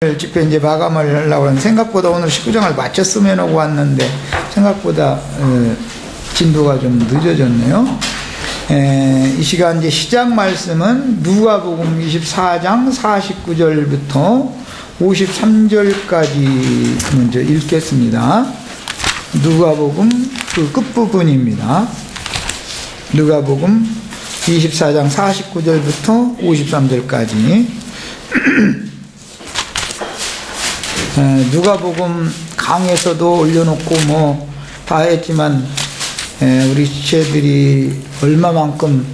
집회 이제 마감을 하려고 하는데 생각보다 오늘 19장을 마쳤으면 하고 왔는데 생각보다 진도가 좀 늦어졌네요. 이 시간 이제 시작 말씀은 누가복음 24장 49절부터 53절까지 먼저 읽겠습니다. 누가복음 그 끝부분입니다. 누가복음 24장 49절부터 53절까지 누가복음 강에서도 올려놓고 뭐 다 했지만 우리 지체들이 얼마만큼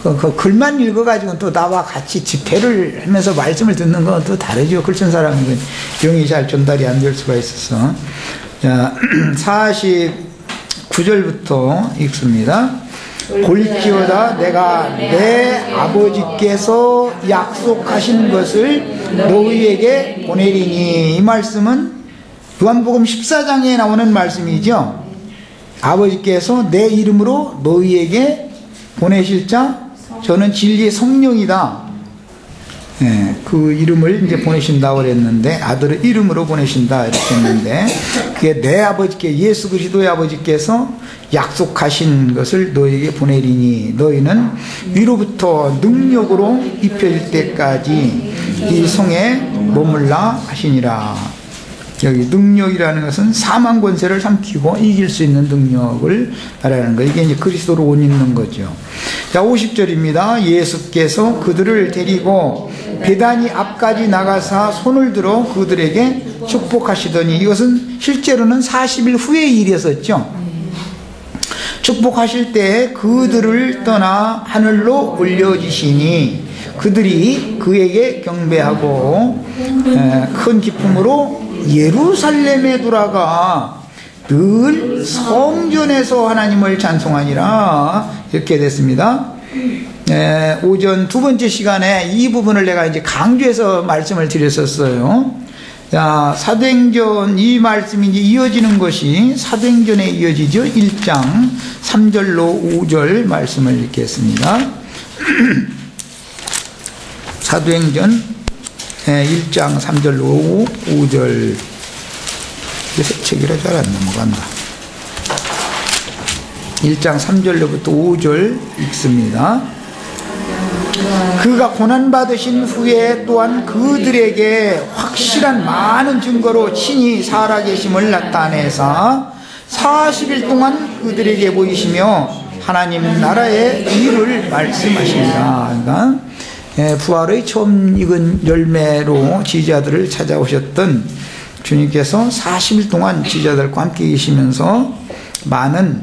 그 글만 읽어가지고 또 나와 같이 집회를 하면서 말씀을 듣는 건 또 다르죠. 글쓴 사람은 영이 잘 전달이 안 될 수가 있어서. 자, 49절부터 읽습니다. 볼지어다 내가 내 아버지께서 약속하신 것을 너희에게 보내리니. 이 말씀은 요한복음 14장에 나오는 말씀이죠. 아버지께서 내 이름으로 너희에게 보내실 자 저는 진리의 성령이다. 그 이름을 이제 보내신다고 그랬는데 아들의 이름으로 보내신다 이렇게 했는데 그게 내 아버지께 예수 그리스도의 아버지께서 약속하신 것을 너희에게 보내리니 너희는 위로부터 능력으로 입혀질 때까지 이 성에 머물라 하시니라. 여기 능력이라는 것은 사망 권세를 삼키고 이길 수 있는 능력을 말하는 거예요. 이게 이제 그리스도로 옷 입는 거죠. 자, 50절입니다. 예수께서 그들을 데리고 베다니 앞까지 나가사 손을 들어 그들에게 축복하시더니, 이것은 실제로는 40일 후의 일이었었죠. 축복하실 때 그들을 떠나 하늘로 올려지시니 그들이 그에게 경배하고 큰 기쁨으로 예루살렘에 돌아가 늘 성전에서 하나님을 찬송하니라. 이렇게 됐습니다. 오전 두 번째 시간에 이 부분을 내가 이제 강조해서 말씀을 드렸었어요. 자, 사도행전 이 말씀이 이제 이어지는 것이 사도행전에 이어지죠. 1장 3절로 5절 말씀을 읽겠습니다. 사도행전 1장 3절로 5절. 책이라 잘 안 넘어간다. 1장 3절로부터 5절 읽습니다. 그가 고난받으신 후에 또한 그들에게 확실한 많은 증거로 친히 살아계심을 나타내사 40일 동안 그들에게 보이시며 하나님 나라의 일을 말씀하십니다. 그러니까 부활의 처음 익은 열매로 지지자들을 찾아오셨던 주님께서 40일 동안 지지자들과 함께 계시면서 많은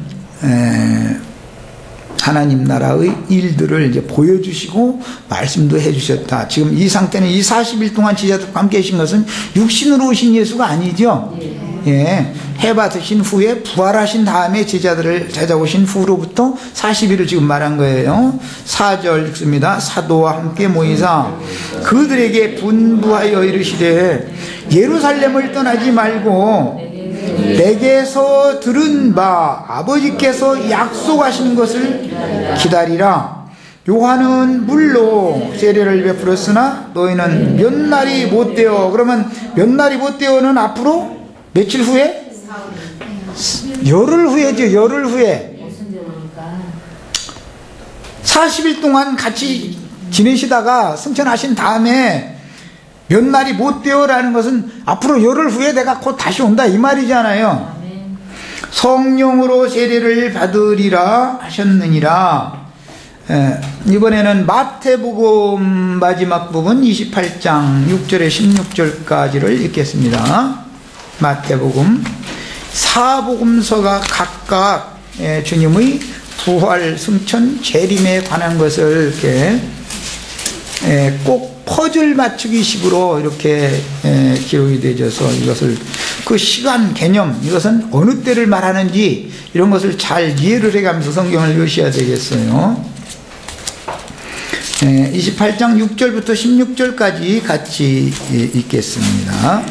하나님 나라의 일들을 이제 보여주시고 말씀도 해주셨다. 지금 이 상태는 이 40일 동안 지지자들과 함께 계신 것은 육신으로 오신 예수가 아니죠. 해받으신 후에 부활하신 다음에 제자들을 찾아오신 후로부터 40일을 지금 말한 거예요. 4절 읽습니다. 사도와 함께 모이사 그들에게 분부하여 이르시되 예루살렘을 떠나지 말고 내게서 들은 바 아버지께서 약속하신 것을 기다리라. 요한은 물로 세례를 베풀었으나 너희는 몇 날이 못 되어. 그러면 몇 날이 못 되어는 앞으로 며칠 후에? 열흘 후에죠. 열흘 후에 40일 동안 같이 지내시다가 승천하신 다음에 몇 날이 못 되어라는 것은 앞으로 열흘 후에 내가 곧 다시 온다 이 말이잖아요. 성령으로 세례를 받으리라 하셨느니라. 이번에는 마태복음 마지막 부분 28장 6절에 16절까지를 읽겠습니다. 마태복음 사복음서가 각각 주님의 부활, 승천, 재림에 관한 것을 이렇게 꼭 퍼즐 맞추기 식으로 이렇게 기록이 되어서 이것을 그 시간 개념, 이것은 어느 때를 말하는지 이런 것을 잘 이해를 해가면서 성경을 읽으셔야 되겠어요. 28장 6절부터 16절까지 같이 읽겠습니다.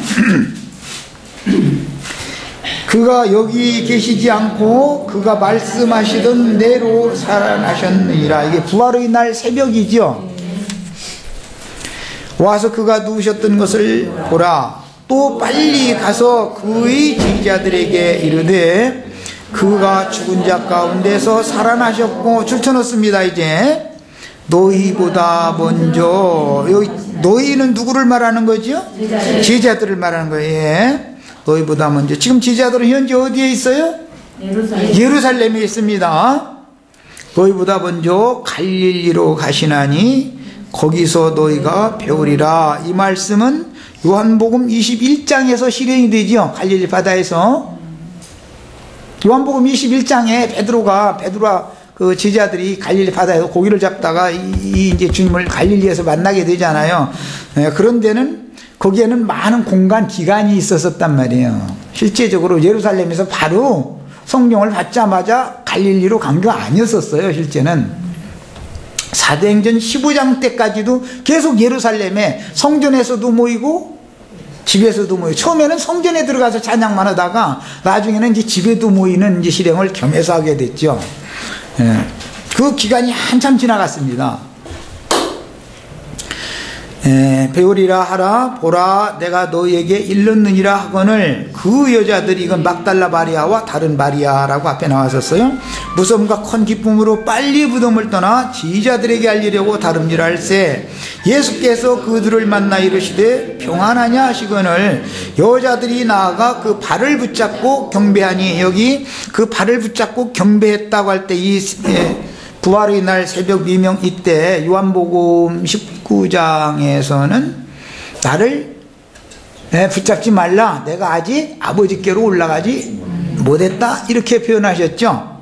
그가 여기 계시지 않고 그가 말씀하시던 대로 살아나셨느니라. 이게 부활의 날 새벽이죠. 와서 그가 누우셨던 것을 보라. 또 빨리 가서 그의 제자들에게 이르되 그가 죽은 자 가운데서 살아나셨고, 줄쳐놓습니다. 이제 너희보다 먼저, 여기 너희는 누구를 말하는 거죠? 제자들을 말하는 거예요. 예. 너희보다 먼저. 지금 제자들은 현재 어디에 있어요? 예루살렘에 있습니다. 너희보다 먼저 갈릴리로 가시나니 거기서 너희가 배우리라. 이 말씀은 요한복음 21장에서 실행이 되죠. 갈릴리 바다에서. 요한복음 21장에 베드로가 그 제자들이 갈릴리 바다에서 고기를 잡다가 이제 주님을 갈릴리에서 만나게 되잖아요. 그런 데는 거기에는 많은 공간 기간이 있었단 말이에요. 실제적으로 예루살렘에서 바로 성령을 받자마자 갈릴리로 간 게 아니었었어요. 실제는 사도행전 15장 때까지도 계속 예루살렘에 성전에서도 모이고 집에서도 모이고, 처음에는 성전에 들어가서 찬양만 하다가 나중에는 이제 집에도 모이는 이제 실행을 겸해서 하게 됐죠. 예. 그 기간이 한참 지나갔습니다. 배우리라 하라. 보라 내가 너희에게 일렀느니라 하거늘 그 여자들이, 이건 막달라 마리아와 다른 마리아라고 앞에 나왔었어요. 무서움과 큰 기쁨으로 빨리 무덤을 떠나 지자들에게 알리려고 다름질할세. 예수께서 그들을 만나 이르시되 평안하냐 하시거늘 여자들이 나아가 그 발을 붙잡고 경배하니, 여기 그 발을 붙잡고 경배했다고 할 때 이 부활의 날 새벽 미명, 이때 요한복음 19장에서는 나를 붙잡지 말라, 내가 아직 아버지께로 올라가지 못했다, 이렇게 표현하셨죠.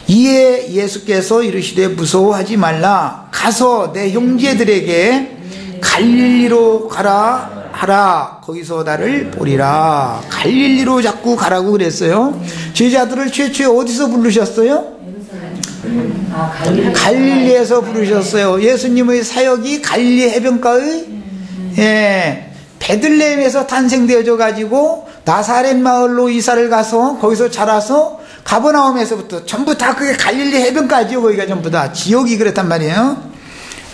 이에 예수께서 이르시되 무서워하지 말라. 가서 내 형제들에게 갈릴리로 가라 하라. 거기서 나를 보리라. 갈릴리로 자꾸 가라고 그랬어요. 제자들을 최초에 어디서 부르셨어요? 갈릴리에서 부르셨어요. 예수님의 사역이 갈릴리 해변가의 베들레헴에서 탄생되어져 가지고 나사렛 마을로 이사를 가서 거기서 자라서 가버나움에서부터 전부 다 그게 갈릴리 해변가지요. 거기가 전부 다 지역이 그랬단 말이에요.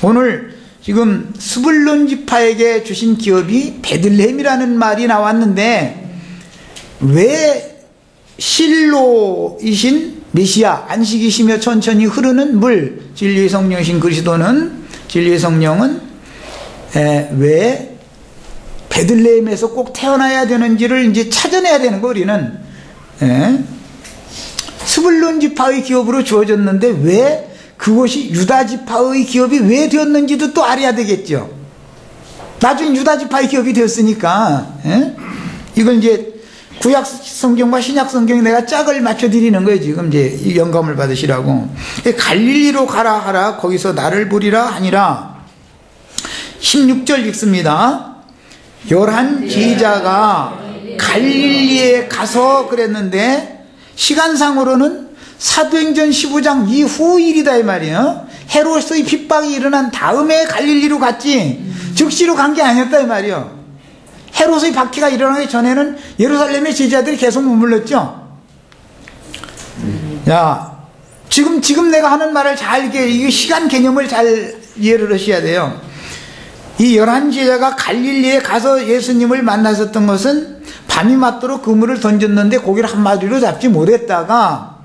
오늘 지금 스불론 지파에게 주신 기업이 베들레헴이라는 말이 나왔는데, 왜 실로이신 메시아, 안식이시며 천천히 흐르는 물, 진리의 성령이신 그리스도는, 진리의 성령은 왜 베들레헴에서 꼭 태어나야 되는지를 이제 찾아내야 되는 거. 우리는 스불론 지파의 기업으로 주어졌는데 왜 그것이 유다 지파의 기업이 왜 되었는지도 또 알아야 되겠죠. 나중에 유다 지파의 기업이 되었으니까 이걸 이제 구약 성경과 신약 성경에 내가 짝을 맞춰 드리는 거예요. 지금 이제 영감을 받으시라고. 갈릴리로 가라 하라. 거기서 나를 보리라 하니라. 16절 읽습니다. 11 제자가 갈릴리에 가서 그랬는데, 시간상으로는 사도행전 15장 이후 일이다 이 말이에요. 헤롯의 핍박이 일어난 다음에 갈릴리로 갔지 즉시로 간 게 아니었다 이 말이에요. 헤롯의 박해가 일어나기 전에는 예루살렘의 제자들이 계속 머물렀죠. 야, 지금 내가 하는 말을 잘, 이게 시간 개념을 잘 이해를 하셔야 돼요. 이 11제자가 갈릴리에 가서 예수님을 만났었던 것은 밤이 맞도록 그물을 던졌는데 고기를 한 마리로 잡지 못했다가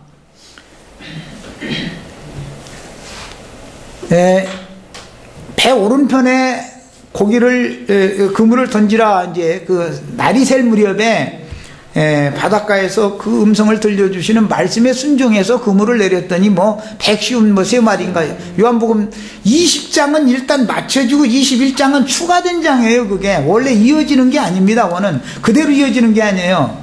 배 오른편에 고기를 그물을 던지라 이제 그 날이 셀 무렵에 바닷가에서 그 음성을 들려주시는 말씀에 순종해서 그물을 내렸더니 뭐 153마리인가. 요한복음 20장은 일단 맞춰주고 21장은 추가된 장이에요. 그게 원래 이어지는 게 아닙니다. 원은 그대로 이어지는 게 아니에요.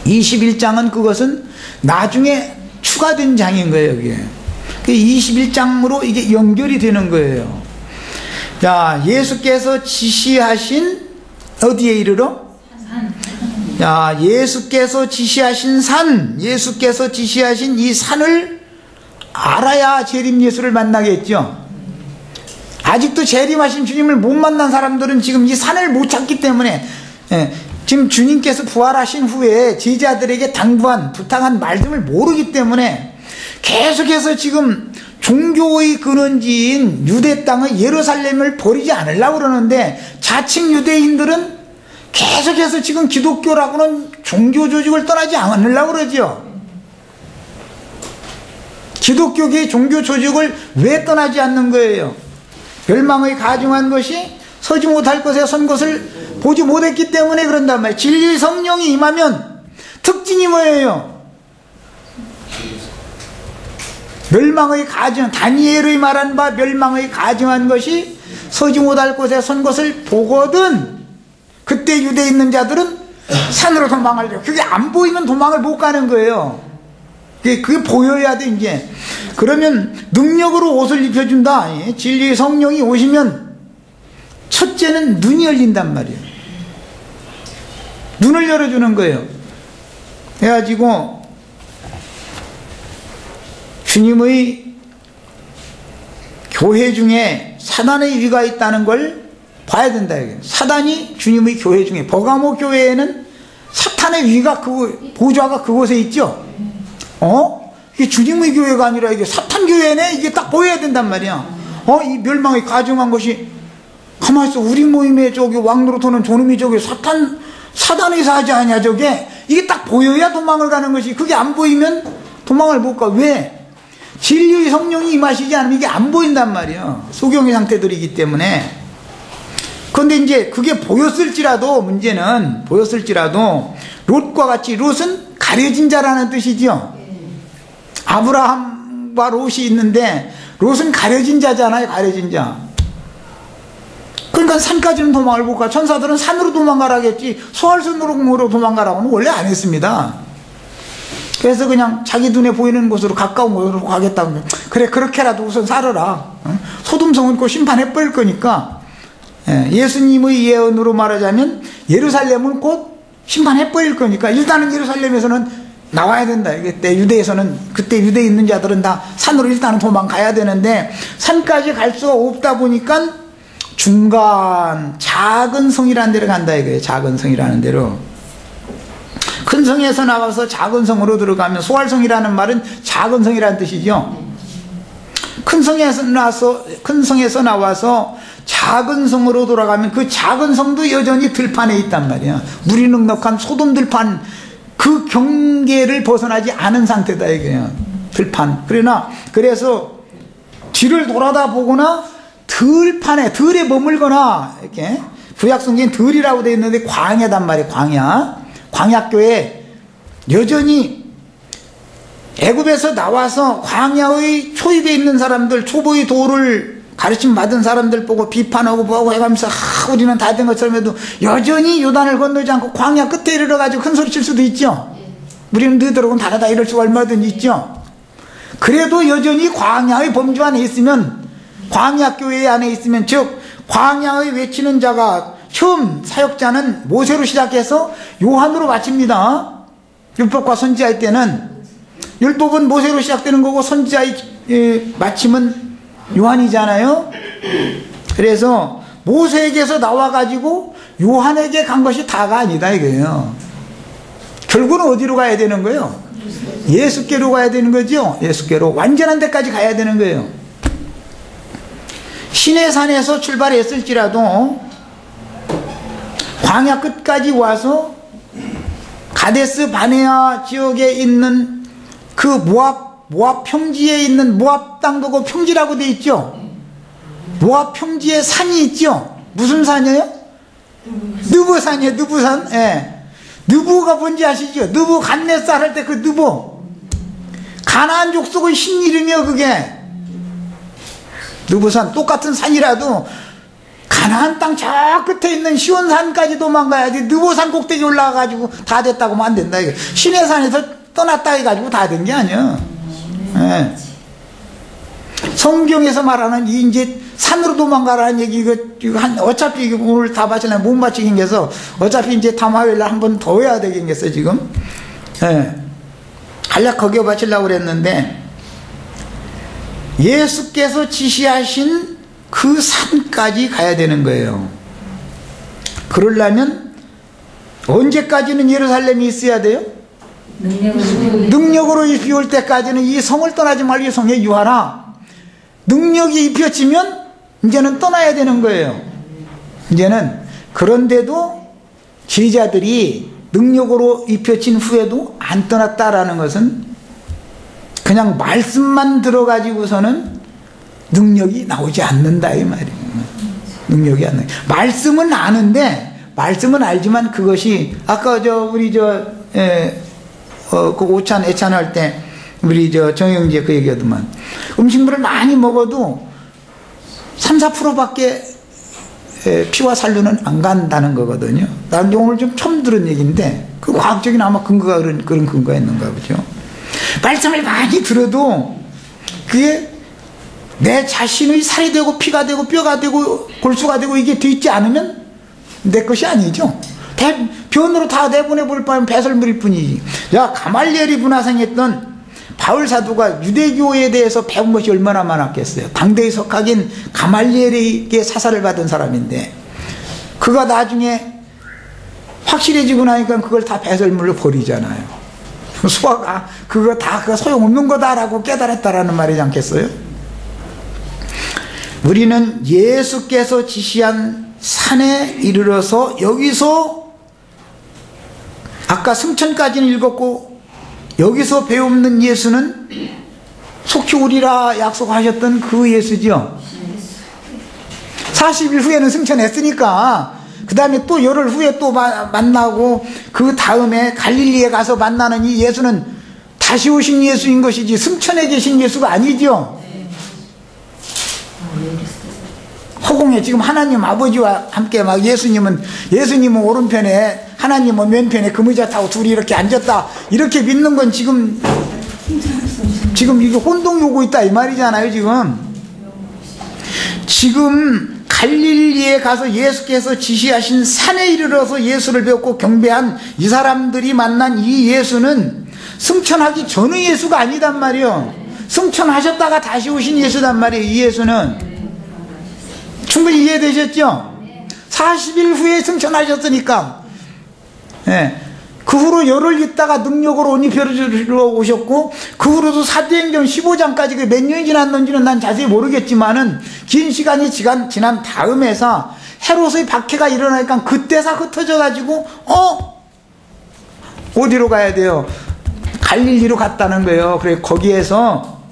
21장은 그것은 나중에 추가된 장인 거예요. 그게 21장으로 이게 연결이 되는 거예요. 자, 예수께서 지시하신 어디에 이르러? 자, 예수께서 지시하신 산, 예수께서 지시하신 이 산을 알아야 재림 예수를 만나겠죠. 아직도 재림하신 주님을 못 만난 사람들은 지금 이 산을 못 찾기 때문에, 지금 주님께서 부활하신 후에 제자들에게 당부한, 부탁한 말씀을 모르기 때문에 계속해서 지금 종교의 근원지인 유대 땅의 예루살렘을 버리지 않으려고 그러는데 자칭 유대인들은 계속해서 지금 기독교라고는 종교 조직을 떠나지 않으려고 그러죠. 기독교계의 종교 조직을 왜 떠나지 않는 거예요? 멸망의 가증한 것이 서지 못할 것에 선 것을 보지 못했기 때문에 그런단 말이에요. 진리의 성령이 임하면 특징이 뭐예요? 멸망의 가증, 다니엘의 말한 바 멸망의 가증한 것이 서지 못할 곳에 선 것을 보거든 그때 유대에 있는 자들은 산으로 도망하려고. 그게 안 보이면 도망을 못 가는 거예요. 그게 보여야 돼 이제. 그러면 능력으로 옷을 입혀준다. 진리의 성령이 오시면 첫째는 눈이 열린단 말이에요. 눈을 열어주는 거예요. 해가지고 주님의 교회 중에 사단의 위가 있다는 걸 봐야 된다. 사단이 주님의 교회 중에, 버가모 교회에는 사탄의 위가 보좌가 그곳에 있죠. 이게 주님의 교회가 아니라 이게 사탄 교회네. 이게 딱 보여야 된단 말이야. 이 멸망이 가증한 것이 가만히 있어. 우리 모임에 저기 왕노릇하는 저놈이 저기 사단의 사지 아니야 저게. 이게 딱 보여야 도망을 가는 것이. 그게 안 보이면 도망을 못 가. 왜? 진리의 성령이 임하시지 않으면 이게 안 보인단 말이에요. 소경의 상태들이기 때문에. 그런데 이제 그게 보였을지라도, 문제는 보였을지라도 롯과 같이, 롯은 가려진 자라는 뜻이죠. 아브라함과 롯이 있는데 롯은 가려진 자잖아요. 가려진 자. 그러니까 산까지는 도망을 못 가. 천사들은 산으로 도망가라겠지 소활선으로 도망가라고는 원래 안 했습니다. 그래서 그냥 자기 눈에 보이는 곳으로, 가까운 곳으로 가겠다고. 그래, 그렇게라도 우선 살아라. 소돔성은 곧 심판해버릴 거니까. 예수님의 예언으로 말하자면 예루살렘은 곧 심판해버릴 거니까 일단은 예루살렘에서는 나와야 된다. 그때 유대에서는, 그때 유대에 있는 자들은 다 산으로 일단은 도망가야 되는데 산까지 갈 수가 없다 보니까 중간 작은 성이라는 데로 간다 이거예요. 작은 성이라는 데로. 큰 성에서 나와서 작은 성으로 들어가면, 소활성이라는 말은 작은 성이라는 뜻이죠. 큰 성에서 나와서 작은 성으로 돌아가면 그 작은 성도 여전히 들판에 있단 말이야. 무리능력한 소돔 들판, 그 경계를 벗어나지 않은 상태다 이거예요. 들판. 그래서 뒤를 돌아다 보거나 들판에, 들에 머물거나, 이렇게 구약성경엔 들이라고 되어 있는데 광야단 말이에요. 광야교회 여전히 애굽에서 나와서 광야의 초입에 있는 사람들, 초보의 도를 가르침 받은 사람들 보고 비판하고 뭐하고 해가면서 우리는 다 된 것처럼 해도 여전히 요단을 건너지 않고 광야 끝에 이르러가지고 큰 소리 칠 수도 있죠. 우리는 너희들하고는 다르다 이럴 수가 얼마든지 있죠. 그래도 여전히 광야의 범주 안에 있으면, 광야교회 안에 있으면, 즉 광야의 외치는 자가, 처음 사역자는 모세로 시작해서 요한으로 마칩니다. 율법과 선지자의 때는 율법은 모세로 시작되는 거고 선지자의 마침은 요한이잖아요. 그래서 모세에게서 나와가지고 요한에게 간 것이 다가 아니다 이거예요. 결국은 어디로 가야 되는 거예요? 예수께로 가야 되는 거죠. 예수께로 완전한 데까지 가야 되는 거예요. 시내산에서 출발했을지라도 광야 끝까지 와서 가데스 바네아 지역에 있는 그 모압 평지에 있는, 모압 땅도 그 평지라고 돼 있죠. 모압 평지에 산이 있죠. 무슨 산이에요? 느보산이에요. 느보산. 느보가 뭔지 아시죠? 느보 간넷살 할 때 그 느보. 가나안 족속의 신 이름이요 그게. 느보산. 똑같은 산이라도 가나안 땅 저 끝에 있는 시온산까지 도망가야지 느보산 꼭대기 올라가가지고 다 됐다고 하면 안 된다 이거. 시내산에서 떠났다 해가지고 다 된 게 아니야. 성경에서 말하는 이 이제 산으로 도망가라는 얘기, 이거 어차피 이거 오늘 다 바치려면 못 바치게 생겨서 어차피 이제 담화일날 한 번 더 해야 되겠어 지금. 간략하게 바치려고 그랬는데, 예수께서 지시하신 그 산까지 가야 되는 거예요. 그러려면 언제까지는 예루살렘이 있어야 돼요? 능력으로 비올 때까지는 이 성을 떠나지 말고 이 성에 유하라. 능력이 입혀지면 이제는 떠나야 되는 거예요. 이제는. 그런데도 제자들이 능력으로 입혀진 후에도 안 떠났다라는 것은 그냥 말씀만 들어가지고서는 능력이 나오지 않는다 이 말이에요. 능력이 안 나. 말씀은 아는데, 말씀은 알지만 그것이 아까 우리 그 오찬 애찬할 때 우리 정영재 그 얘기하더만, 음식물을 많이 먹어도 3, 4%밖에 피와 살로는 안 간다는 거거든요. 난 오늘 좀 처음 들은 얘기인데 그 과학적인 아마 근거가 그런 근거가 있는가 보죠. 말씀을 많이 들어도 그게 내 자신의 살이 되고 피가 되고 뼈가 되고 골수가 되고 이게 돼 있지 않으면 내 것이 아니죠. 변으로 다 내보내버릴 바면 배설물일 뿐이지. 야, 가말리엘이 분화생했던 바울 사도가 유대교에 대해서 배운 것이 얼마나 많았겠어요. 당대의 석학인 가말리엘에게 사사를 받은 사람인데 그가 나중에 확실해지고 나니까 그걸 다 배설물로 버리잖아요. 수학, 그거 다 소용없는 거다라고 깨달았다라는 말이지 않겠어요? 우리는 예수께서 지시한 산에 이르러서 여기서 아까 승천까지는 읽었고 여기서 배우는 예수는 속히 오리라 약속하셨던 그 예수죠. 40일 후에는 승천했으니까 그 다음에 또 열흘 후에 또 만나고 그 다음에 갈릴리에 가서 만나는 이 예수는 다시 오신 예수인 것이지 승천해 계신 예수가 아니죠. 허공에 지금 하나님 아버지와 함께 막 예수님은 오른편에 하나님은 왼편에 금의자 타고 둘이 이렇게 앉았다 이렇게 믿는 건 지금 이게 혼동이 오고 있다 이 말이잖아요. 지금 갈릴리에 가서 예수께서 지시하신 산에 이르러서 예수를 배웠고 경배한 이 사람들이 만난 이 예수는 승천하기 전의 예수가 아니단 말이에요. 승천하셨다가 다시 오신 예수단 말이에요. 이 예수는 충분히 이해되셨죠? 40일 후에 승천하셨으니까. 예. 그 후로 열흘 있다가 능력으로 옷 입혀주러 오셨고 그 후로도 사도행전 15장까지 몇 년이 지났는지는 난 자세히 모르겠지만은 긴 시간이 지난 다음에서 헤롯의 박해가 일어나니까 그때서 흩어져 가지고 어디로 가야 돼요? 갈릴리로 갔다는 거예요. 그래 거기에서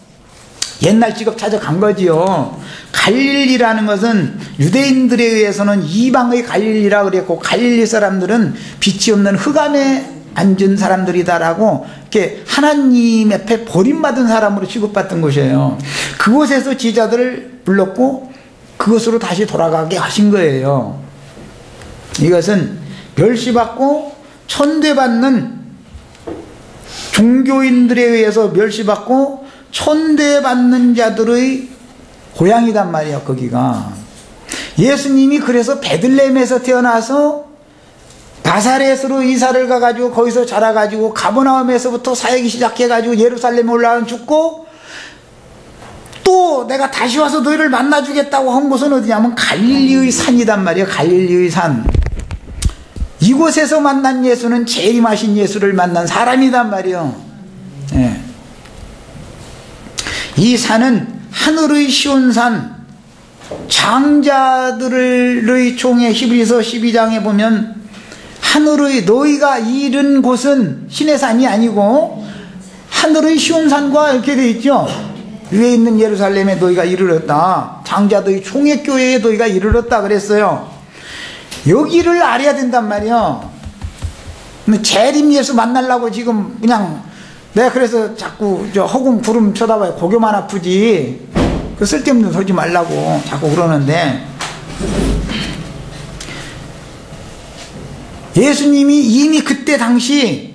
옛날 직업 찾아간 거지요. 갈릴리라는 것은 유대인들에 의해서는 이방의 갈릴리라 그랬고 갈릴리 사람들은 빛이 없는 흑암에 앉은 사람들이다라고 이렇게 하나님 앞에 버림받은 사람으로 취급받던 곳이에요. 그곳에서 제자들을 불렀고 그곳으로 다시 돌아가게 하신 거예요. 이것은 멸시받고 천대받는 종교인들에 의해서 멸시받고 천대받는 자들의 고향이단 말이에요. 거기가 예수님이 그래서 베들레헴에서 태어나서 나사렛으로 이사를 가가지고 거기서 자라가지고 가버나움에서부터 사역이 시작해가지고 예루살렘에 올라가 죽고 또 내가 다시 와서 너희를 만나주겠다고 한 곳은 어디냐면 갈릴리의 산이단 말이에요. 갈릴리의 산. 이곳에서 만난 예수는 재림하신 예수를 만난 사람이단 말이에요. 예. 이 산은 하늘의 시온산, 장자들의 총회 히브리서 12장에 보면 하늘의 너희가 이른 곳은 신의 산이 아니고 하늘의 시온산과 이렇게 되어 있죠. 위에 있는 예루살렘에 너희가 이르렀다. 장자들의 총회교회에 너희가 이르렀다 그랬어요. 여기를 알아야 된단 말이에요. 재림 예수 만나려고 지금 그냥 내가 그래서 자꾸 허공 구름 쳐다봐요. 고개만 아프지 그 쓸데없는 소리 말라고 자꾸 그러는데 예수님이 이미 그때 당시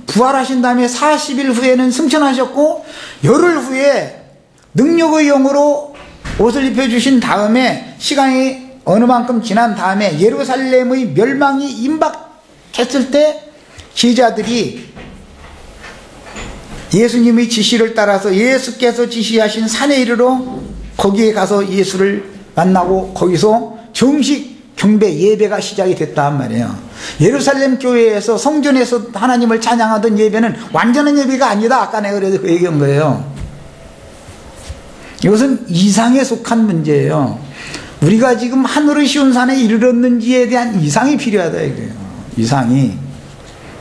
부활하신 다음에 40일 후에는 승천하셨고 열흘 후에 능력의 영으로 옷을 입혀주신 다음에 시간이 어느 만큼 지난 다음에 예루살렘의 멸망이 임박했을 때 제자들이 예수님의 지시를 따라서 예수께서 지시하신 산에 이르러 거기에 가서 예수를 만나고 거기서 정식 경배 예배가 시작이 됐단 말이에요. 예루살렘 교회에서 성전에서 하나님을 찬양하던 예배는 완전한 예배가 아니다. 아까 내가 그래도 그 얘기한 거예요. 이것은 이상에 속한 문제예요. 우리가 지금 하늘의 시온산에 이르렀는지에 대한 이상이 필요하다 이거예요. 이상이.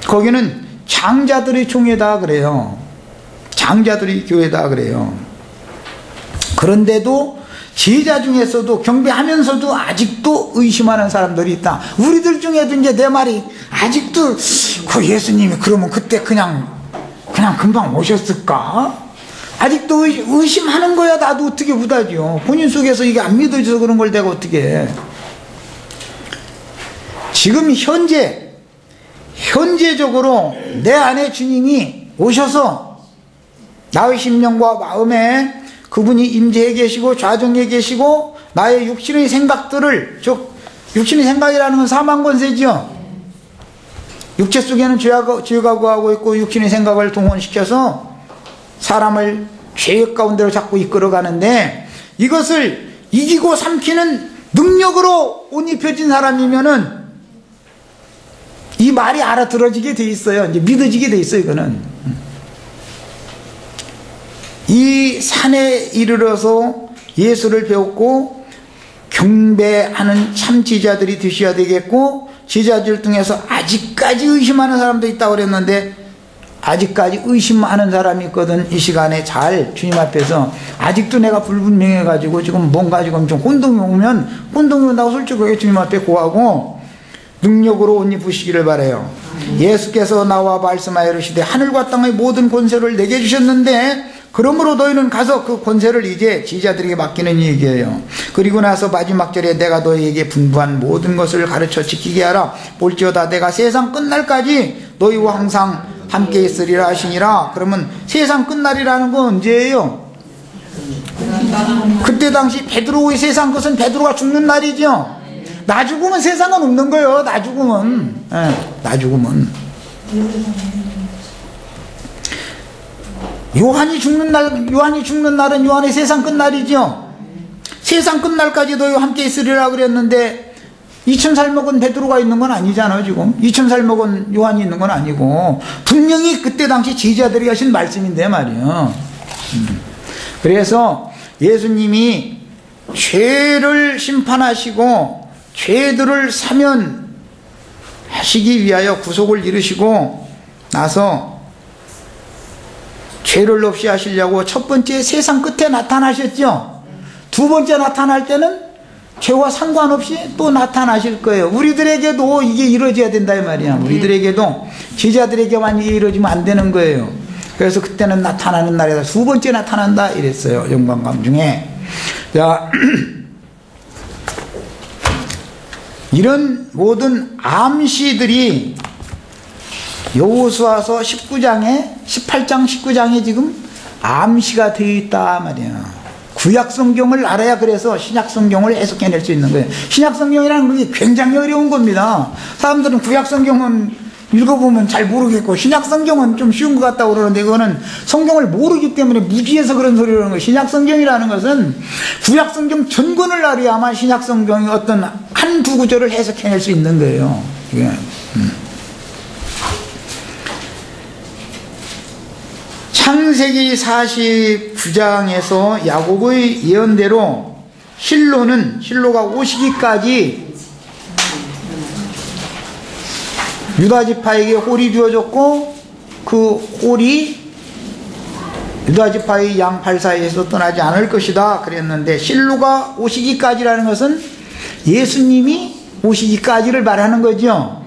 거기는 장자들의 총회다 그래요. 장자들의 교회다 그래요. 그런데도 제자 중에서도 경배하면서도 아직도 의심하는 사람들이 있다. 우리들 중에도 이제 내 말이 아직도 그 예수님이 그러면 그때 그냥 금방 오셨을까? 아직도 의심하는 거야. 나도 어떻게 못하죠. 본인 속에서 이게 안 믿어져서 그런 걸 내가 어떻게 해. 지금 현재적으로 내 안에 주님이 오셔서 나의 심령과 마음에 그분이 임재해 계시고 좌정해 계시고 나의 육신의 생각들을, 즉 육신의 생각이라는 건 사망 권세죠. 육체 속에는 죄가 거하고 있고 육신의 생각을 동원시켜서 사람을 죄 가운데로 자꾸 이끌어가는데, 이것을 이기고 삼키는 능력으로 옷 입혀진 사람이면은 이 말이 알아들어지게 돼 있어요. 이제 믿어지게 돼 있어요. 이거는 이 산에 이르러서 예수를 배웠고 경배하는 참 제자들이 되셔야 되겠고, 제자들 중에서 아직까지 의심하는 사람도 있다고 그랬는데, 아직까지 의심하는 사람이 있거든. 이 시간에 잘 주님 앞에서 아직도 내가 불분명해 가지고 지금 뭔가 지금 좀 혼동이 온다고 솔직하게 주님 앞에 고하고 능력으로 옷 입으시기를 바라요. 예수께서 나와 말씀하여 이르시되 하늘과 땅의 모든 권세를 내게 주셨는데 그러므로 너희는 가서 그 권세를 이제 제자들에게 맡기는 얘기예요. 그리고 나서 마지막 절에 내가 너희에게 분부한 모든 것을 가르쳐 지키게 하라. 볼지어다 내가 세상 끝날까지 너희와 항상 함께 있으리라 하시니라. 그러면 세상 끝날이라는 건 언제예요? 그때 당시 베드로의 세상 것은 베드로가 죽는 날이죠. 나 죽으면 세상은 없는 거예요. 나 죽으면. 나 죽으면. 요한이 죽는 날은 요한의 세상 끝날이죠. 세상 끝날까지 너희와 함께 있으리라 그랬는데 2000살 먹은 베드로가 있는 건 아니잖아요. 지금 2000살 먹은 요한이 있는 건 아니고 분명히 그때 당시 제자들이 하신 말씀인데 말이에요. 그래서 예수님이 죄를 심판하시고 죄들을 사면하시기 위하여 구속을 이루시고 나서 죄를 없이 하시려고 첫 번째 세상 끝에 나타나셨죠. 두 번째 나타날 때는 죄와 상관없이 또 나타나실 거예요. 우리들에게도 이게 이루어져야 된다 이 말이야. 우리들에게도 제자들에게만 이게 이루어지면 안 되는 거예요. 그래서 그때는 나타나는 날이다. 두 번째 나타난다 이랬어요. 영광감 중에. 자, 이런 모든 암시들이 여호수아서 18장 19장에 지금 암시가 되어 있다 말이야. 구약 성경을 알아야 그래서 신약 성경을 해석해낼 수 있는 거예요. 신약 성경이라는 게 굉장히 어려운 겁니다. 사람들은 구약 성경은 읽어보면 잘 모르겠고 신약 성경은 좀 쉬운 것 같다고 그러는데, 그거는 성경을 모르기 때문에 무지해서 그런 소리를 하는 거예요. 신약 성경이라는 것은 구약 성경 전권을 알아야만 신약 성경의 어떤 한두 구절을 해석해낼 수 있는 거예요. 이게. 창세기 49장에서 야곱의 예언대로 실로가 오시기까지 유다지파에게 홀이 주어졌고 그 홀이 유다지파의 양 8사이에서 떠나지 않을 것이다 그랬는데, 실로가 오시기까지라는 것은 예수님이 오시기까지를 말하는 거죠.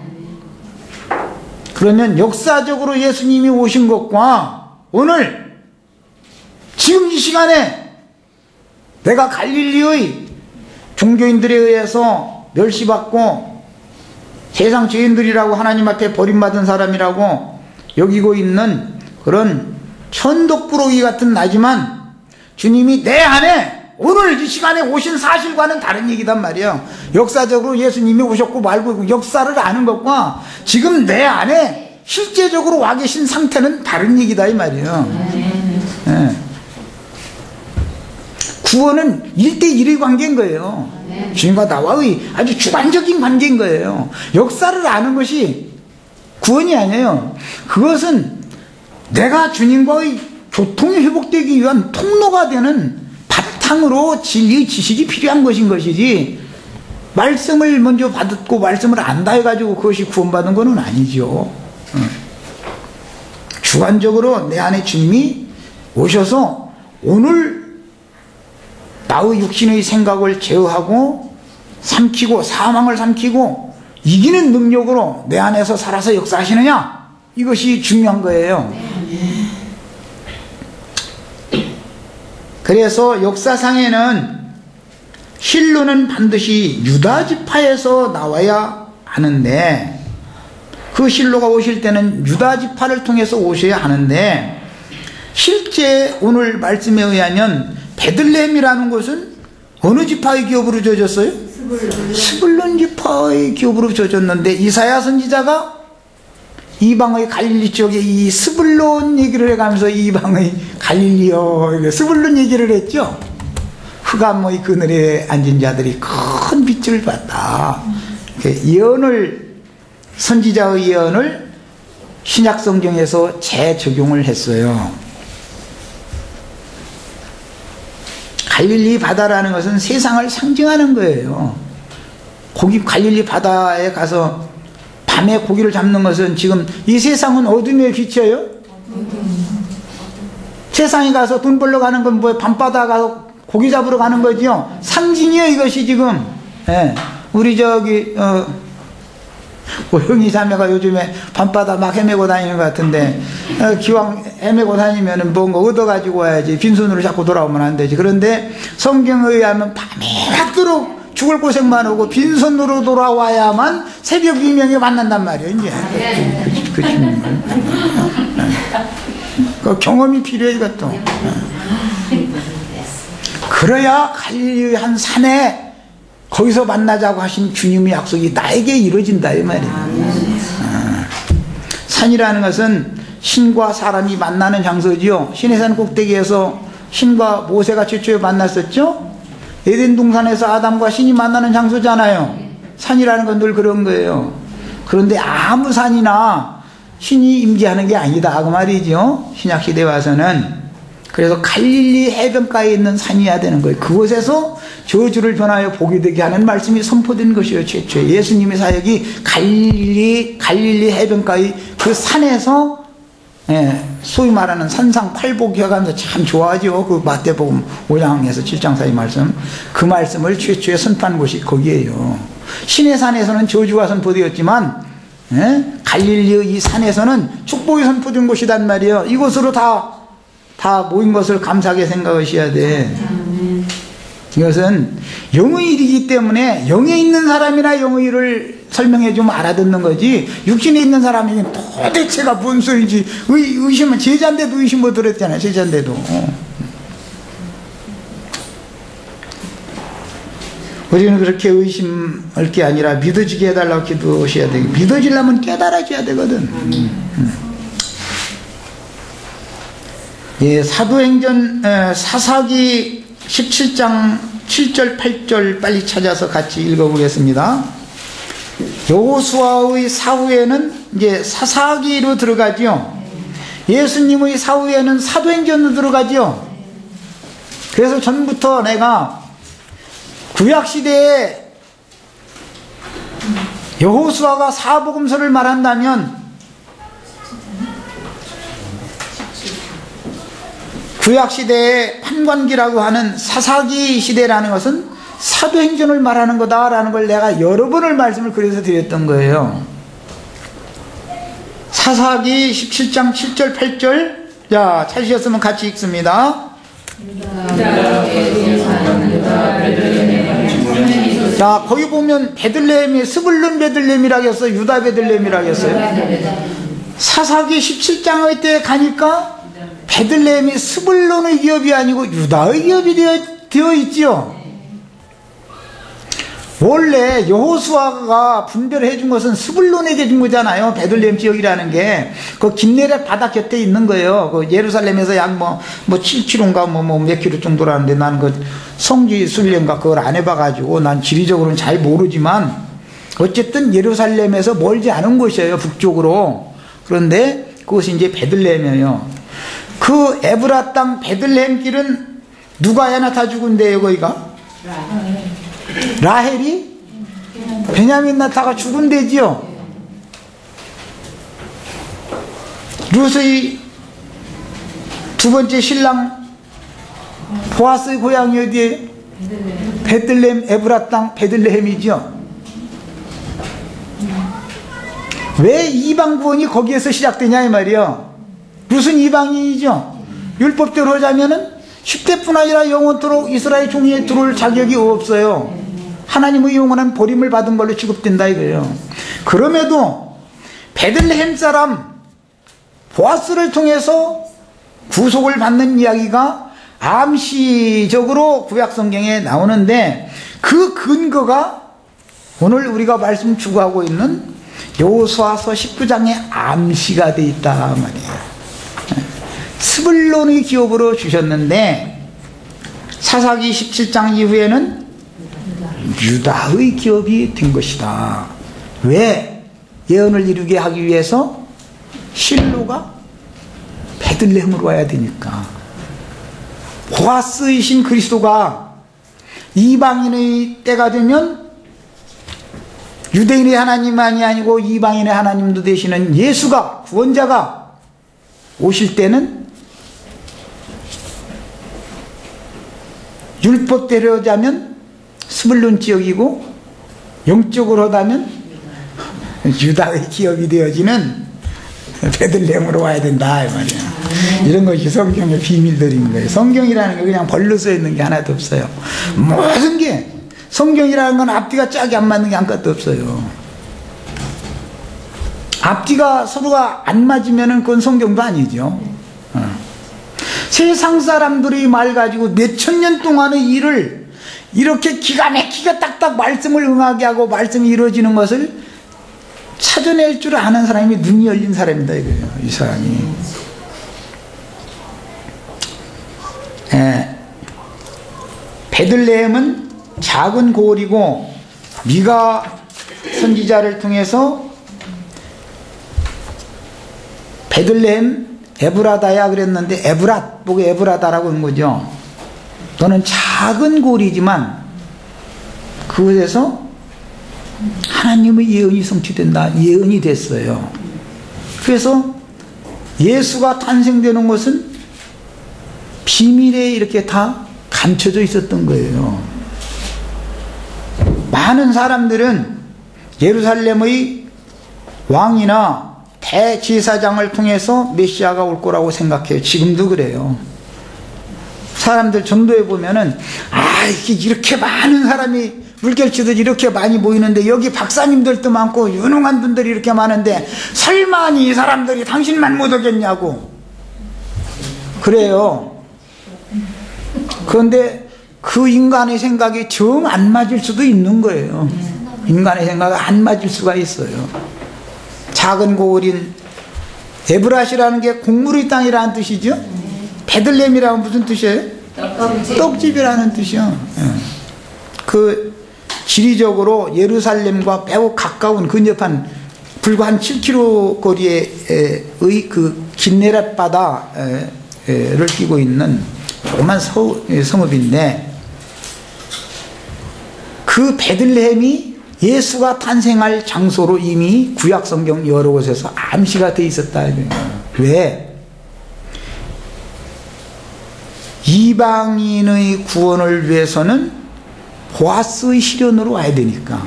그러면 역사적으로 예수님이 오신 것과 오늘 지금 이 시간에 내가 갈릴리의 종교인들에 의해서 멸시받고 세상 죄인들이라고 하나님 앞에 버림받은 사람이라고 여기고 있는 그런 천덕꾸러기 같은 나지만 주님이 내 안에 오늘 이 시간에 오신 사실과는 다른 얘기단 말이에요. 역사적으로 예수님이 오셨고 말고 역사를 아는 것과 지금 내 안에 실제적으로 와 계신 상태는 다른 얘기다 이 말이에요. 네. 구원은 1대1의 관계인 거예요. 주님과 나와의 아주 주관적인 관계인 거예요. 역사를 아는 것이 구원이 아니에요. 그것은 내가 주님과의 교통이 회복되기 위한 통로가 되는 상으로 진리의 지식이 필요한 것인 것이지 말씀을 먼저 받았고 말씀을 안다 해가지고 그것이 구원받은 것은 아니죠. 주관적으로 내 안에 주님이 오셔서 오늘 나의 육신의 생각을 제어하고 삼키고 사망을 삼키고 이기는 능력으로 내 안에서 살아서 역사하시느냐, 이것이 중요한 거예요. 그래서 역사상에는 실로는 반드시 유다 지파에서 나와야 하는데, 그 실로가 오실 때는 유다 지파를 통해서 오셔야 하는데, 실제 오늘 말씀에 의하면 베들레헴이라는 곳은 어느 지파의 기업으로 져졌어요? 스불론 지파의 기업으로 져졌는데, 이사야 선지자가 이방의 갈릴리 지역에 이 스불론 얘기를 해가면서 이방의 갈릴리여, 스불론 얘기를 했죠. 흑암의 그늘에 앉은 자들이 큰 빛을 봤다. 예언을, 선지자의 예언을 신약성경에서 재적용을 했어요. 갈릴리 바다라는 것은 세상을 상징하는 거예요. 갈릴리 바다에 가서 밤에 고기를 잡는 것은, 지금 이 세상은 어둠에 비쳐요? 세상에 가서 돈 벌러 가는 건 뭐예요? 밤바다 가서 고기 잡으러 가는 거지요. 상징이에요, 이것이 지금. 예. 우리 형이 자매가 요즘에 밤바다 막 헤매고 다니는 것 같은데, 기왕 헤매고 다니면은 뭔가 얻어가지고 와야지. 빈손으로 자꾸 돌아오면 안 되지. 그런데 성경에 의하면 밤새도록 죽을 고생만 하고 빈손으로 돌아와야만 새벽 비명에 만난단 말이에요, 이제. 그 경험이 필요해, 이것도. 그래야 갈릴리 한 산에 거기서 만나자고 하신 주님의 약속이 나에게 이루어진다, 이 말이에요. 산이라는 것은 신과 사람이 만나는 장소지요. 시내산 꼭대기에서 신과 모세가 최초에 만났었죠. 에덴 동산에서 아담과 신이 만나는 장소잖아요. 산이라는 건 늘 그런 거예요. 그런데 아무 산이나 신이 임재하는 게 아니다, 그 말이죠. 신약시대에 와서는. 그래서 갈릴리 해변가에 있는 산이어야 되는 거예요. 그곳에서 저주를 변하여 복이 되게 하는 말씀이 선포된 것이에요. 최초에 예수님의 사역이 갈릴리 해변가의 그 산에서, 소위 말하는 산상 팔복이 해가면서 참 좋아하죠. 그 마태복음 5장에서 7장 사이 말씀, 그 말씀을 최초에 선포한 곳이 거기에요. 시내산에서는 저주가 선포되었지만, 갈릴리의 이 산에서는 축복이 선포된 곳이단 말이에요. 이곳으로 다 모인 것을 감사하게 생각하셔야 돼. 이것은 영의 일이기 때문에 영에 있는 사람이나 영의 일을 설명해 주면 알아듣는 거지, 육신에 있는 사람이 도대체가 뭔 소리인지 의심은, 제자인데도 의심 못 들었잖아요. 제자인데도. 우리는 그렇게 의심할 게 아니라 믿어지게 해달라고 기도하셔야 돼. 믿어지려면 깨달아져야 되거든. 예, 사도행전 사사기 17장 7절 8절 빨리 찾아서 같이 읽어보겠습니다. 여호수아의 사후에는 이제 사사기로 들어가죠. 예수님의 사후에는 사도행전으로 들어가죠. 그래서 전부터 내가 구약시대에 여호수아가 사복음서를 말한다면, 구약시대의 판관기라고 하는 사사기 시대라는 것은 사도행전을 말하는 거다라는 걸 내가 여러 번을 말씀을 그래서 드렸던 거예요. 사사기 17장 7절 8절, 자, 찾으셨으면 같이 읽습니다. 자, 거기 보면 베들레헴이 스불론 베들레헴이라고 했어요? 유다 베들레헴이라고 했어요? 사사기 17장의 때 가니까 베들레헴이 스불론의 기업이 아니고 유다의 기업이 되어 있지요. 원래 여호수아가 분별해 준 것은 스불론에게 준 거잖아요. 베들레헴 지역이라는 게 그 긴네렛 바다 곁에 있는 거예요. 그 예루살렘에서 약 7km인가 몇 킬로 정도라는데, 나는 그 성지 순례인가 그걸 안 해봐가지고 난 지리적으로는 잘 모르지만 어쨌든 예루살렘에서 멀지 않은 곳이에요, 북쪽으로. 그런데 그것이 이제 베들레헴이에요. 그 에브라 땅 베들레헴 길은 누가 애나 다 죽은데요, 거기가? 라헬이 베냐민 낳다가 죽은데지요. 루스의 두 번째 신랑 보아스의 고향이 어디에? 베들레헴 에브라 땅 베들레헴이죠. 왜 이방 구원이 거기에서 시작되냐 이 말이요. 루스는 이방인이죠. 율법대로 하자면은 10대뿐 아니라 영원토록 이스라엘 종위에 들어올 자격이 없어요. 하나님의 영원한 버림을 받은 걸로 취급된다 이거예요. 그럼에도 베들레헴 사람 보아스를 통해서 구속을 받는 이야기가 암시적으로 구약 성경에 나오는데, 그 근거가 오늘 우리가 말씀 추구하고 있는 여호수아서 19장의 암시가 되어 있다 말이에요. 스불론의 기업으로 주셨는데 사사기 17장 이후에는 유다의 기업이 된 것이다. 왜? 예언을 이루게 하기 위해서 실로가 베들레헴으로 와야 되니까. 보아스이신 그리스도가 이방인의 때가 되면 유대인의 하나님만이 아니고 이방인의 하나님도 되시는 예수가, 구원자가 오실 때는 율법대로 하자면 스불론 지역이고, 영적으로 하자면 유다의 기업이 되어지는 베들레헴으로 와야 된다 이 말이야. 이런 것이 성경의 비밀들인 거예요. 성경이라는 게 그냥 벌로 써 있는 게 하나도 없어요. 모든 게 성경이라는 건 앞뒤가 짝이 안 맞는 게 아무것도 없어요. 앞뒤가 서로가 안 맞으면 그건 성경도 아니죠. 세상 사람들의 말 가지고 몇천 년 동안의 일을 이렇게 기가 막히게 딱딱 말씀을 응하게 하고 말씀이 이루어지는 것을 찾아낼 줄 아는 사람이 눈이 열린 사람이다 이거예요. 이 사람이. 베들레헴은 작은 고을이고, 미가 선지자를 통해서 베들레헴 에브라다야 그랬는데, 에브랏 보고 에브라다라고 하는 거죠. 너는 작은 고을이지만 그곳에서 하나님의 예언이 성취된다. 예언이 됐어요. 그래서 예수가 탄생되는 것은 비밀에 이렇게 다 감춰져 있었던 거예요. 많은 사람들은 예루살렘의 왕이나 대제사장을 통해서 메시아가 올 거라고 생각해요. 지금도 그래요. 사람들 전도에 보면은, 이렇게 많은 사람이 물결치들 이렇게 많이 모이는데 여기 박사님들도 많고 유능한 분들이 이렇게 많은데 설마 이 사람들이 당신만 못 오겠냐고 그래요. 그런데 그 인간의 생각이 정 안 맞을 수도 있는 거예요. 인간의 생각이 안 맞을 수가 있어요. 작은 고을인 에브랏이라는 게 곡물의 땅이라는 뜻이죠. 베들레헴이라는 무슨 뜻이에요? 떡집이라는 뜻이요. 그 지리적으로 예루살렘과 매우 가까운 근접한 불과 한 7km 거리의 그 긴네렛 바다를 끼고 있는 조그만 성읍인데, 그 베들레헴이 예수가 탄생할 장소로 이미 구약 성경 여러 곳에서 암시가 되어 있었다. 왜? 이방인의 구원을 위해서는 보아스의 시련으로 와야 되니까.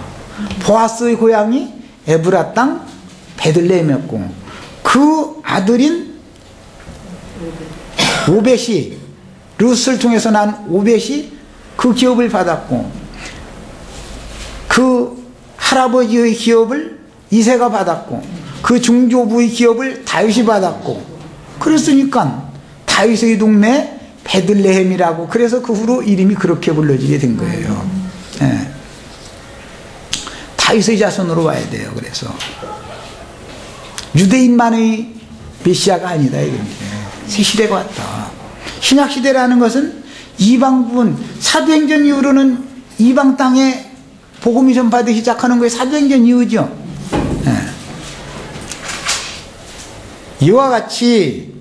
보아스의 고향이 에브라 땅 베들레헴이었고, 그 아들인 오벳이, 루스를 통해서 난 오벳이 그 기업을 받았고, 그 할아버지의 기업을 이새가 받았고, 그 중조부의 기업을 다윗이 받았고, 그랬으니까 다윗의 동네 베들레헴이라고, 그래서 그 후로 이름이 그렇게 불러지게 된 거예요. 다윗의 자손으로 와야 돼요. 그래서 유대인만의 메시아가 아니다 이겁니다. 새 시대가 왔다. 신약 시대라는 것은 이방 부분, 사도행전 이후로는 이방 땅에 복음이 전파되기 시작하는 거예요. 사도행전 이후죠. 이와 같이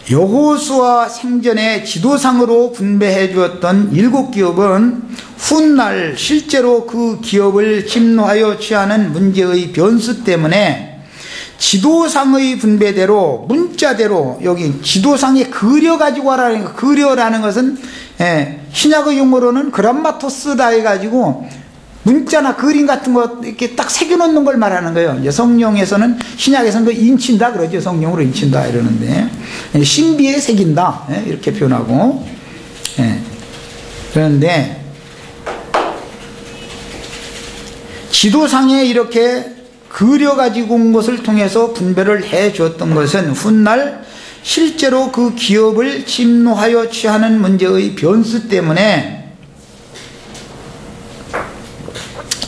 여호수아 생전에 지도상으로 분배해 주었던 7기업은 훗날 실제로 그 기업을 침노하여 취하는 문제의 변수 때문에 지도상의 분배대로 문자대로, 여기 지도상에 그려가지고 하라는 거, 그려라는 것은 신약의 용어로는 그람마토스다 해가지고 문자나 그림 같은 거 이렇게 딱 새겨놓는 걸 말하는 거예요. 이제 성령에서는, 신약에서는 그 인친다 그러죠. 성령으로 인친다 이러는데, 신비에 새긴다 이렇게 표현하고. 그런데 지도상에 이렇게 그려가지고 온 것을 통해서 분배를 해 주었던 것은 훗날 실제로 그 기업을 침노하여 취하는 문제의 변수 때문에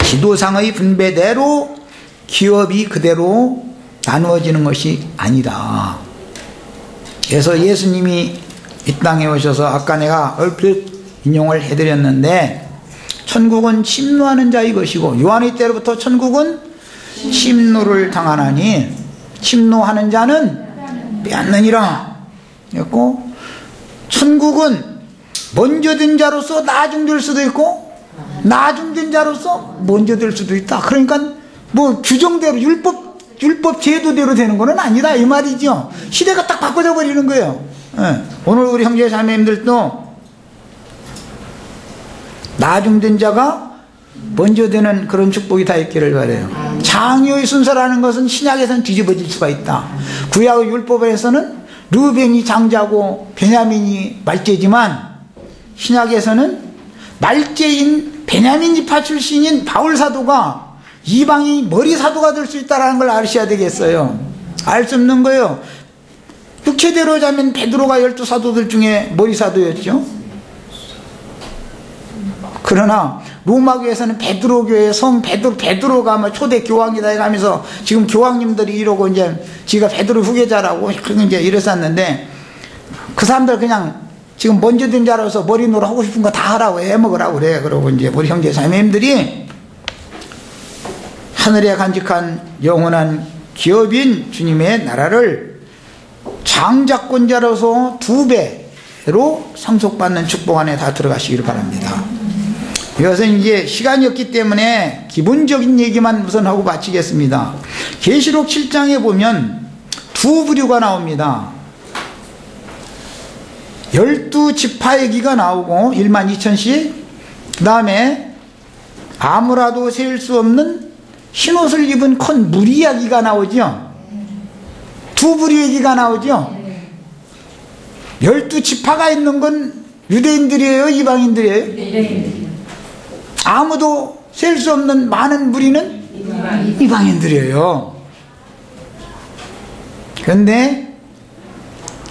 지도상의 분배대로 기업이 그대로 나누어지는 것이 아니다. 그래서 예수님이 이 땅에 오셔서 아까 내가 얼핏 인용을 해드렸는데, 천국은 침노하는 자의 것이고 요한의 때로부터 천국은 침노를 당하나니 침노하는 자는 빼앗느니라 했고, 천국은 먼저 된 자로서 나중될 수도 있고 나중된 자로서 먼저 될 수도 있다. 그러니까 뭐 규정대로 율법 제도대로 되는 거는 아니다 이 말이죠. 시대가 딱 바꿔져 버리는 거예요. 오늘 우리 형제 자매님들도 나중된 자가 먼저 되는 그런 축복이 다 있기를 바라요. 장유의 순서라는 것은 신약에서는 뒤집어질 수가 있다. 구약의 율법에서는 르벤이 장자고 베냐민이 말제지만 신약에서는 말제인 베냐민 지파 출신인 바울 사도가 이방인 머리 사도가 될 수 있다는 걸 아셔야 되겠어요. 알 수 없는 거예요. 육체대로 자면 베드로가 12사도들 중에 머리 사도였죠. 그러나 로마교에서는 베드로 교회 성 베드로가 뭐 초대 교황이다 해가면서 지금 교황님들이 이러고 이제 지가 베드로 후계자라고 이제 이랬었는데, 그 사람들 그냥 지금 먼저 된 자로서 머리 놀아 하고 싶은 거 다 하라고 해먹으라고 그래. 그러고 이제 우리 형제 자매님들이 하늘에 간직한 영원한 기업인 주님의 나라를 장자권자로서 2배로 상속받는 축복 안에 다 들어가시기를 바랍니다. 이것은 이제 시간이 없기 때문에 기본적인 얘기만 우선 하고 마치겠습니다. 계시록 7장에 보면 2부류가 나옵니다. 12지파 얘기가 나오고 12,000씩, 그 다음에 아무라도 셀 수 없는 흰옷을 입은 큰 무리 이야기가 나오죠. 2부류 얘기가 나오죠. 12지파가 있는 건 유대인들이에요, 이방인들이에요? 아무도 셀 수 없는 많은 무리는 이방인들이에요. 그런데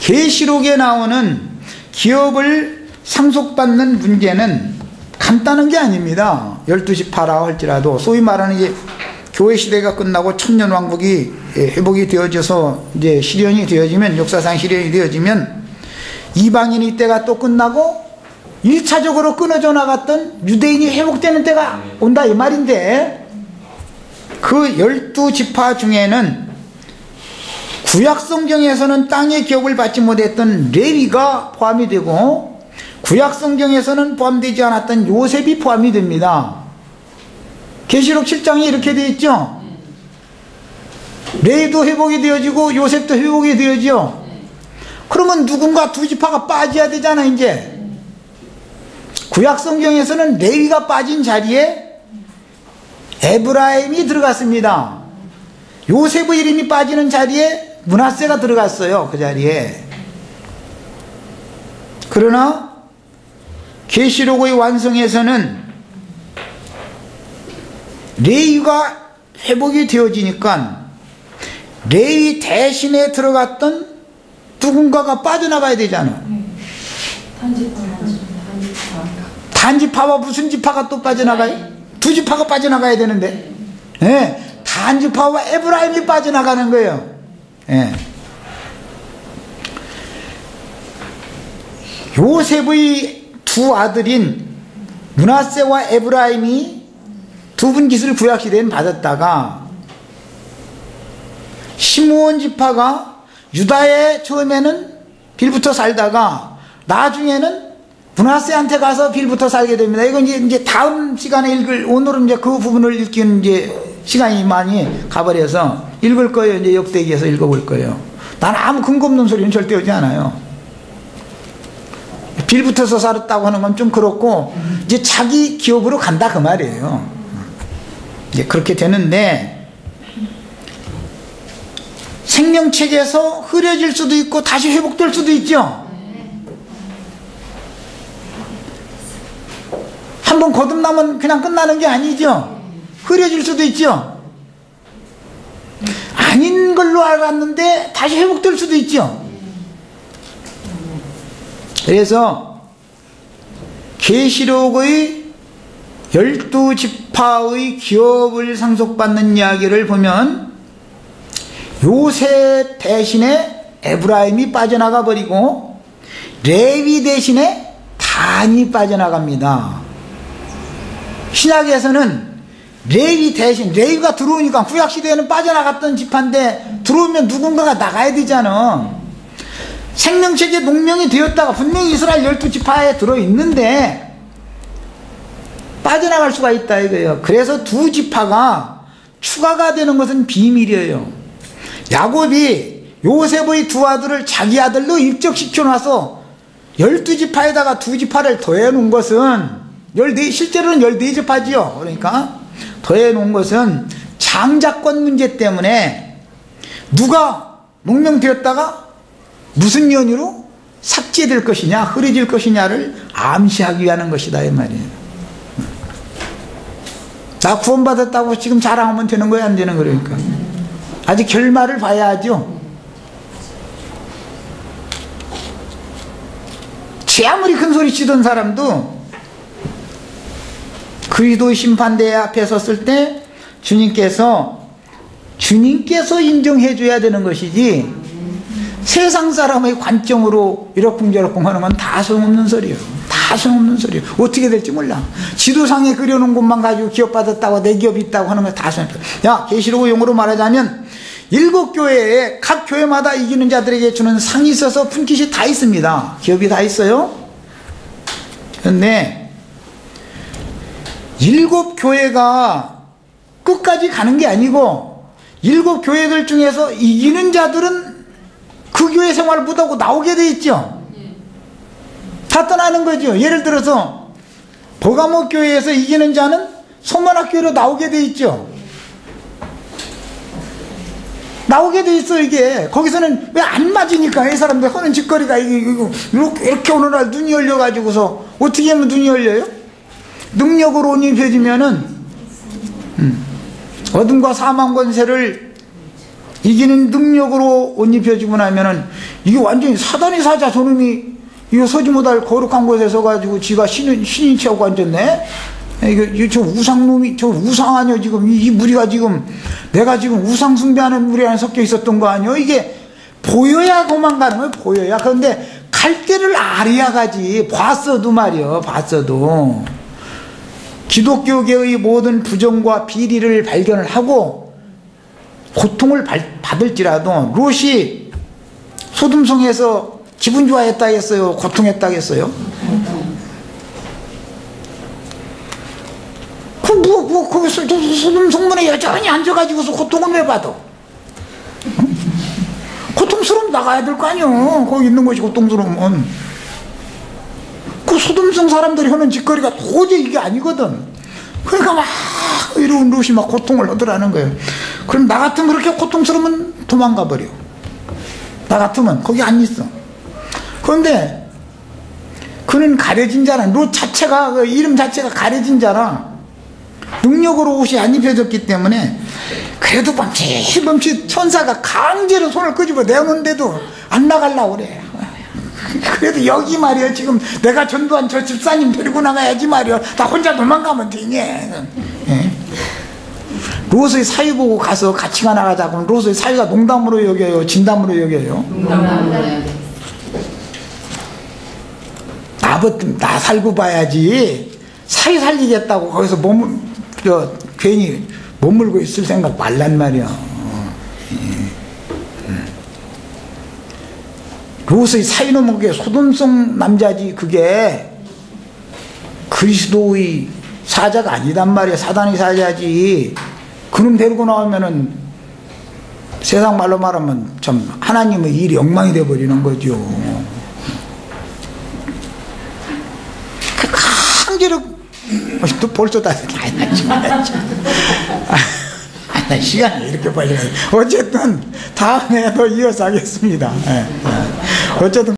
계시록에 나오는 기업을 상속받는 문제는 간단한 게 아닙니다. 12지파라 할지라도 소위 말하는 이제 교회 시대가 끝나고 천년왕국이 회복이 되어져서 이제 실현이 되어지면, 역사상 실현이 되어지면 이방인의 때가 또 끝나고 1차적으로 끊어져 나갔던 유대인이 회복되는 때가 온다 이 말인데, 그 12지파 중에는 구약성경에서는 땅의 기업을 받지 못했던 레위가 포함이 되고, 구약성경에서는 포함되지 않았던 요셉이 포함이 됩니다. 계시록 7장에 이렇게 되어 있죠. 레위도 회복이 되어지고 요셉도 회복이 되어지죠. 그러면 누군가 2지파가 빠져야 되잖아. 이제 구약성경에서는 레위가 빠진 자리에 에브라임이 들어갔습니다. 요셉의 이름이 빠지는 자리에 므낫세가 들어갔어요. 그 자리에. 그러나 계시록의 완성에서는 레위가 회복이 되어지니까 레위 대신에 들어갔던 누군가가 빠져나가야 되잖아. 단지파와 무슨 지파가 또 빠져나가요? 2지파가 빠져나가야 되는데, 단지파와 에브라임이 빠져나가는 거예요. 요셉의 2 아들인 므낫세와 에브라임이 2분 깃을 구약시대엔 받았다가, 시므온 지파가 유다에 처음에는 빌부터 살다가 나중에는 브나세한테 가서 빌부터 살게 됩니다. 이건 이제 다음 시간에 오늘은 이제 그 부분을 읽기는 이제 시간이 많이 가버려서 읽을 거예요. 이제 역대기에서 읽어볼 거예요. 난 아무 근거 없는 소리는 절대 하지 않아요. 빌부터서 살았다고 하는 건 좀 그렇고, 이제 자기 기업으로 간다 그 말이에요. 이제 그렇게 되는데, 생명책에서 흐려질 수도 있고 다시 회복될 수도 있죠. 한번 거듭나면 그냥 끝나는 게 아니죠. 흐려질 수도 있죠. 아닌 걸로 알았는데 다시 회복될 수도 있죠. 그래서 계시록의 12지파의 기업을 상속받는 이야기를 보면 요셉 대신에 에브라임이 빠져나가 버리고 레위 대신에 단이 빠져나갑니다. 신약에서는 레위 대신, 레위가 들어오니까 구약시대에는 빠져나갔던 지파인데 들어오면 누군가가 나가야 되잖아. 생명책에 농명이 되었다가 분명히 이스라엘 12지파에 들어있는데 빠져나갈 수가 있다 이거예요. 그래서 두 지파가 추가가 되는 것은 비밀이에요. 야곱이 요셉의 두 아들을 자기 아들로 입적시켜놔서 12지파에다가 두 지파를 더해놓은 것은 실제로는 14지파지요. 그러니까 더해놓은 것은 장자권 문제 때문에 누가 농명되었다가 무슨 연유로 삭제될 것이냐, 흐려질 것이냐를 암시하기 위한 것이다 이 말이에요. 나 구원받았다고 지금 자랑하면 되는 거야, 안 되는 거니까. 아직 결말을 봐야죠. 제 아무리 큰 소리 치던 사람도 그리스도의 심판대 앞에 섰을 때 주님께서 인정해 줘야 되는 것이지, 세상 사람의 관점으로 이러쿵저러쿵 하는 건 다 소용없는 소리예요. 다 소용없는 소리예요. 어떻게 될지 몰라. 지도상에 그려놓은 것만 가지고 기업 받았다고 내 기업이 있다고 하는 건 다 소용없어요. 야, 계시록 용어로 말하자면 7교회에 각 교회마다 이기는 자들에게 주는 상이 있어서 품깃이 다 있습니다. 기업이 다 있어요. 그런데 7교회가 끝까지 가는 게 아니고 7교회들 중에서 이기는 자들은 그 교회 생활을 못하고 나오게 돼 있죠. 다 떠나는 거죠. 예를 들어서 버가모 교회에서 이기는 자는 소만학교로 나오게 돼 있죠. 나오게 돼 있어. 이게 거기서는 왜 안 맞으니까 이 사람들 하는 짓거리가 이렇게 어느 날 눈이 열려가지고서 어떻게 하면 눈이 열려요? 능력으로 옷 입혀지면은 어둠과 사망 권세를 이기는 능력으로 옷 입혀지고 나면은 이게 완전히 사단의 사자 저놈이 이거 서지 못할 거룩한 곳에 서가지고 지가 신인 체하고 앉았네. 이거 저 우상놈이 저 우상 아니야 지금 이 무리가 지금 내가 지금 우상 숭배하는 무리 안에 섞여 있었던 거 아니야. 이게 보여야 도망가는 거예요. 보여야. 그런데 갈 때를 알아야 가지. 봤어도 말이야. 봤어도 기독교계의 모든 부정과 비리를 발견을 하고 고통을 받을지라도 롯이 소돔성에서 기분 좋아했다 했어요? 고통했다 했어요? 거기서 소돔성문에 여전히 앉아가지고서 고통을 왜 받아? 고통스러우면 나가야 될 거 아니야. 거기 있는 것이 고통스러우면. 그 소돔성 사람들이 하는 짓거리가 도저히 이게 아니거든. 그러니까 막 이런 롯이 막 고통을 하더라는 거예요. 그럼 나 같으면 그렇게 고통스러우면 도망가 버려. 나 같으면 거기 안 있어. 그런데 그는 가려진 자라. 롯 자체가 그 이름 자체가 가려진 자라. 능력으로 옷이 안 입혀졌기 때문에 그래도 범칫 천사가 강제로 손을 끄집어 내오는데도 안 나가려고 그래. 그래도 여기 말이야 지금 내가 전도한 저 집사님 데리고 나가야지 말이야. 나 혼자 도망가면 되니. 롯의 사위 보고 가서 같이 나가자고 하면 롯의 사위가 농담으로 여겨요? 진담으로 여겨요? 농담으로. 나 살고 봐야지. 사위 살리겠다고 거기서 괜히 머물고 있을 생각 말란 말이야. 롯의 사이놈은 그게 소돔성 남자지, 그게 그리스도의 사자가 아니단 말이야. 사단의 사자지. 그놈 데리고 나오면은 세상 말로 말하면 참 하나님의 일이 엉망이 돼버리는 거죠. 강제로 또 벌써 다 시간이 이렇게 빨리 가요. 어쨌든 다음에 더 이어서 하겠습니다. 어쨌든